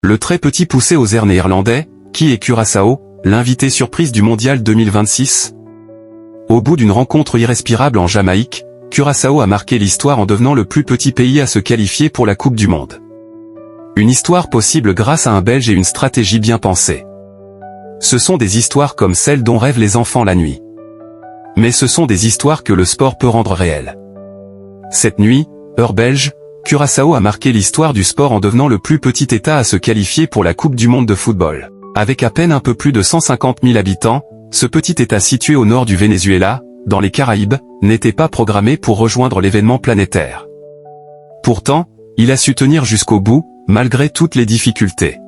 Le très petit poussé aux airs néerlandais, qui est Curaçao, l'invité surprise du mondial 2026? Au bout d'une rencontre irrespirable en Jamaïque, Curaçao a marqué l'histoire en devenant le plus petit pays à se qualifier pour la Coupe du Monde. Une histoire possible grâce à un Belge et une stratégie bien pensée. Ce sont des histoires comme celles dont rêvent les enfants la nuit. Mais ce sont des histoires que le sport peut rendre réelles. Cette nuit, heure belge, Curaçao a marqué l'histoire du sport en devenant le plus petit État à se qualifier pour la Coupe du Monde de football. Avec à peine un peu plus de 150 000 habitants, ce petit État situé au nord du Venezuela, dans les Caraïbes, n'était pas programmé pour rejoindre l'événement planétaire. Pourtant, il a su tenir jusqu'au bout, malgré toutes les difficultés.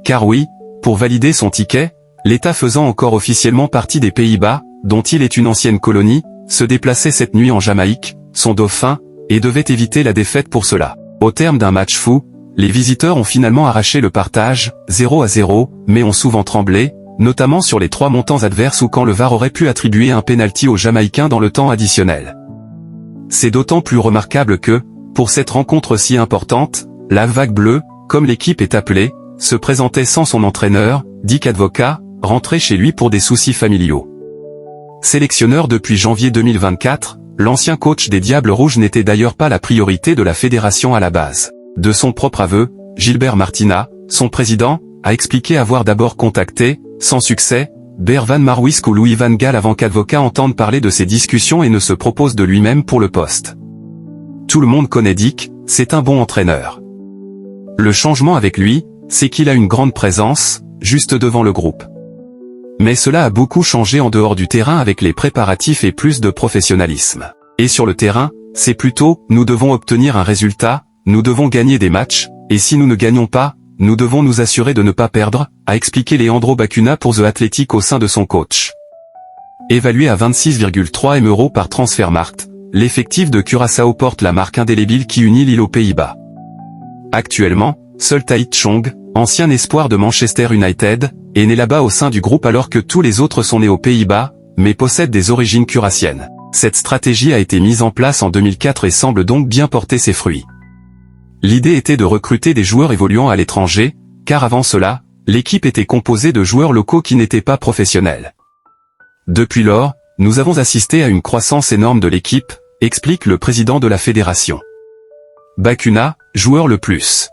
Car oui, pour valider son ticket, l'État faisant encore officiellement partie des Pays-Bas, dont il est une ancienne colonie, se déplaçait cette nuit en Jamaïque, son dauphin, et devait éviter la défaite pour cela. Au terme d'un match fou, les visiteurs ont finalement arraché le partage, 0-0, mais ont souvent tremblé, notamment sur les 3 montants adverses ou quand le VAR aurait pu attribuer un pénalty aux Jamaïcains dans le temps additionnel. C'est d'autant plus remarquable que, pour cette rencontre si importante, la vague bleue, comme l'équipe est appelée, se présentait sans son entraîneur, Dick Advocaat, rentré chez lui pour des soucis familiaux. Sélectionneur depuis janvier 2024, l'ancien coach des Diables Rouges n'était d'ailleurs pas la priorité de la fédération à la base. De son propre aveu, Gilbert Martina, son président, a expliqué avoir d'abord contacté, sans succès, Ber van Marwijk ou Louis van Gaal avant qu'Advocaat entende parler de ces discussions et ne se propose de lui-même pour le poste. Tout le monde connaît Dick, c'est un bon entraîneur. Le changement avec lui, c'est qu'il a une grande présence, juste devant le groupe. Mais cela a beaucoup changé en dehors du terrain avec les préparatifs et plus de professionnalisme. Et sur le terrain, c'est plutôt, nous devons obtenir un résultat, nous devons gagner des matchs, et si nous ne gagnons pas, nous devons nous assurer de ne pas perdre, a expliqué Leandro Bacuna pour The Athletic au sein de son coach. Évalué à 26,3 M € par Transfermarkt, l'effectif de Curaçao porte la marque indélébile qui unit l'île aux Pays-Bas. Actuellement, seul Tahith Chong, ancien espoir de Manchester United, est né là-bas au sein du groupe alors que tous les autres sont nés aux Pays-Bas, mais possèdent des origines curassiennes. Cette stratégie a été mise en place en 2004 et semble donc bien porter ses fruits. L'idée était de recruter des joueurs évoluant à l'étranger, car avant cela, l'équipe était composée de joueurs locaux qui n'étaient pas professionnels. Depuis lors, nous avons assisté à une croissance énorme de l'équipe, explique le président de la fédération. Bacuna, joueur le plus